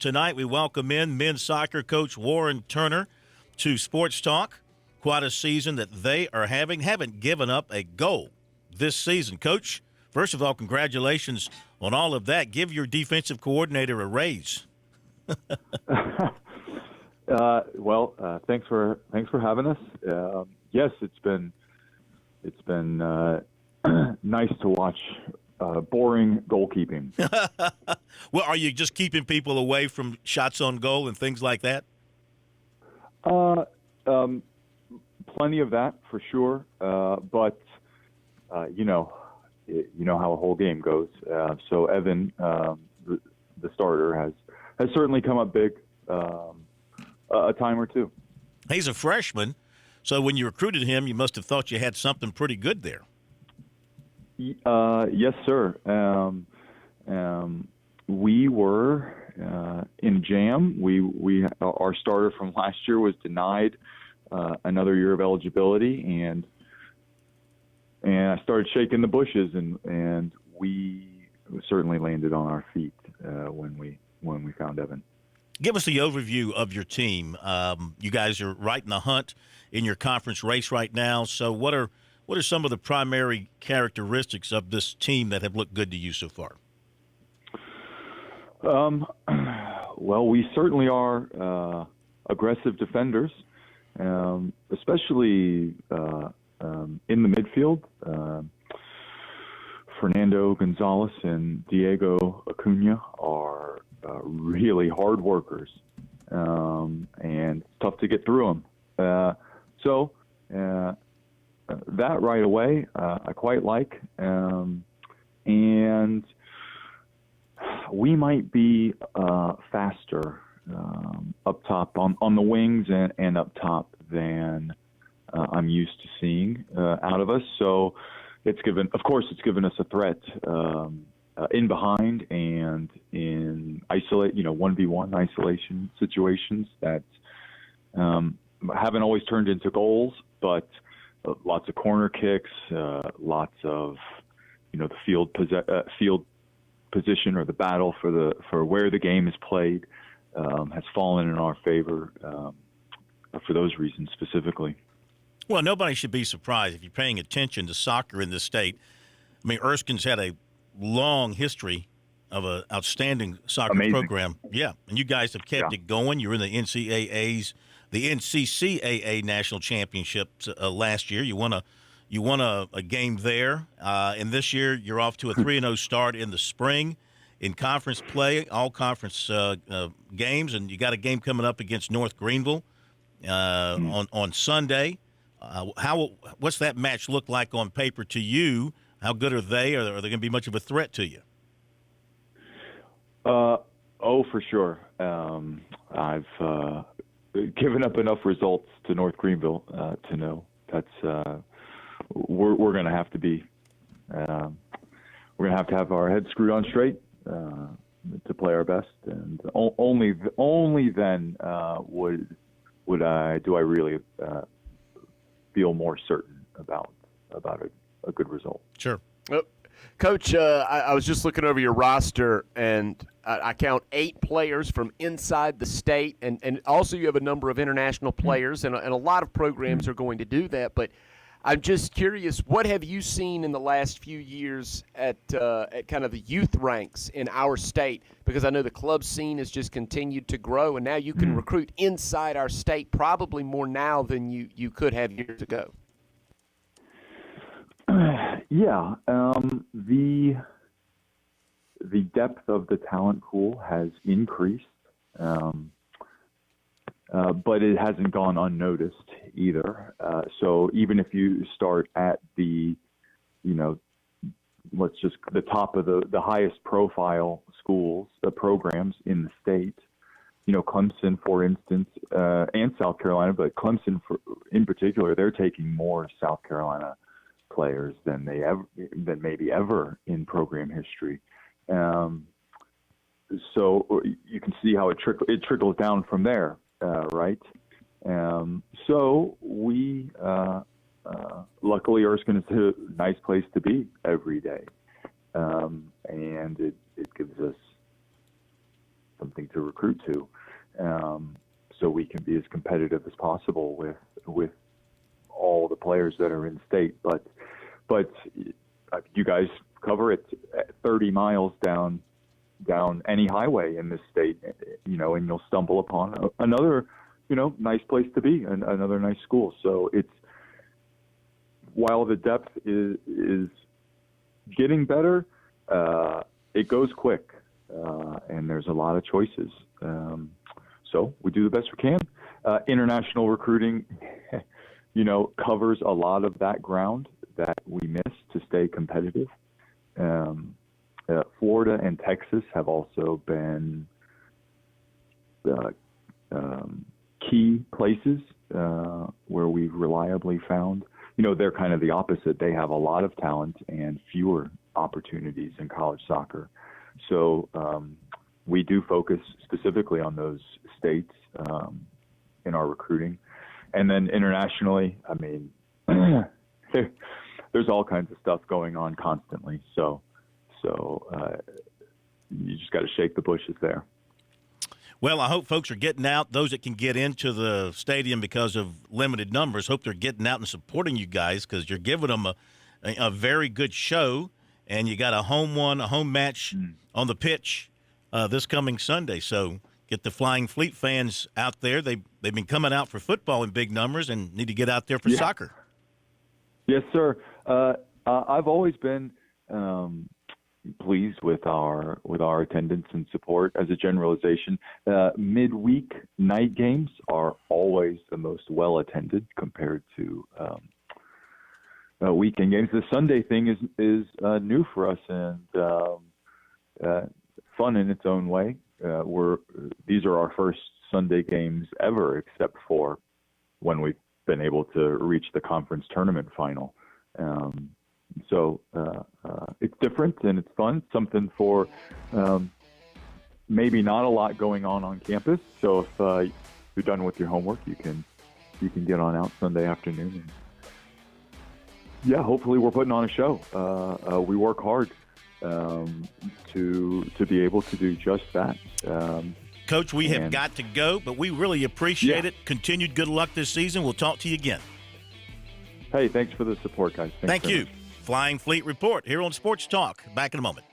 Tonight we welcome in men's soccer coach Warren Turner to Sports Talk. Quite a season that they are having. Haven't given up a goal this season. Coach, first of all, congratulations on all of that. Give your defensive coordinator a raise. Thanks for having us. Yes, it's been nice to watch boring goalkeeping. Well, are you just keeping people away from shots on goal and things like that? Plenty of that for sure. But you know how a whole game goes. So Evan, the starter, has certainly come up big a time or two. He's a freshman, so when you recruited him, you must have thought you had something pretty good there. Yes, sir. We were in jam. Our starter from last year was denied another year of eligibility, and I started shaking the bushes, and we certainly landed on our feet when we found Evan. Give us the overview of your team. You guys are right in the hunt in your conference race right now. So what are some of the primary characteristics of this team that have looked good to you so far? Well, we certainly are aggressive defenders, especially in the midfield. Fernando Gonzalez and Diego Acuna are really hard workers, and it's tough to get through them. So that right away I quite like, and we might be faster up top on the wings and up top than I'm used to seeing out of us. So it's given us a threat in behind and in 1v1 isolation situations that haven't always turned into goals, but lots of corner kicks, lots of the field position or the battle for where the game is played has fallen in our favor for those reasons specifically. Well, nobody should be surprised if you're paying attention to soccer in this state. I mean, Erskine's had a long history of an outstanding soccer program. Yeah, and you guys have kept it going. You're in the NCCAA National Championships last year. You won a game there, and this year you're off to a 3-0 start in the spring in conference play, all conference games, and you got a game coming up against North Greenville on Sunday. What's that match look like on paper to you? How good are they? Are they going to be much of a threat to you? For sure. I've given up enough results to North Greenville to know that's we're going to have to be. We're going to have our heads screwed on straight to play our best, and only then do I really feel more certain about a good result. Sure. Coach, I was just looking over your roster, and I count 8 players from inside the state, and also you have a number of international players, and a lot of programs are going to do that. But I'm just curious, what have you seen in the last few years at kind of the youth ranks in our state? Because I know the club scene has just continued to grow, and now you can recruit inside our state probably more now than you could have years ago. Yeah, the depth of the talent pool has increased, but it hasn't gone unnoticed either. So even if you start at the top of the highest profile schools, the programs in the state, Clemson, for instance, and South Carolina, but Clemson in particular, they're taking more South Carolina players than maybe ever in program history. So you can see how it trickles down from there, right? So we luckily Erskine is a nice place to be every day, and it gives us something to recruit to, so we can be as competitive as possible with all the players that are in state. But you guys cover it 30 miles down any highway in this state, and you'll stumble upon another, nice place to be, and another nice school. So while the depth is getting better, it goes quick, and there's a lot of choices. So we do the best we can. International recruiting, covers a lot of that ground that we miss to stay competitive. Florida and Texas have also been key places where we've reliably found. They're kind of the opposite. They have a lot of talent and fewer opportunities in college soccer. So we do focus specifically on those states in our recruiting. And then internationally, there's all kinds of stuff going on constantly. So you just got to shake the bushes there. Well, I hope folks are getting out. Those that can get into the stadium because of limited numbers, hope they're getting out and supporting you guys, because you're giving them a very good show, and you got a home match on the pitch this coming Sunday. So get the Flying Fleet fans out there. They've been coming out for football in big numbers and need to get out there for soccer. Yes, sir. I've always been pleased with our attendance and support. As a generalization, midweek night games are always the most well attended compared to weekend games. The Sunday thing is new for us and fun in its own way. These are our first Sunday games ever, except for when we've been able to reach the conference tournament final. So it's different and it's fun. Something for maybe not a lot going on campus. So if you're done with your homework, you can get on out Sunday afternoon. And hopefully we're putting on a show. We work hard to be able to do just that. Coach, we have got to go, but we really appreciate it. Continued good luck this season. We'll talk to you again. Hey, thanks for the support, guys. Thank you. Flying Fleet Report here on Sports Talk. Back in a moment.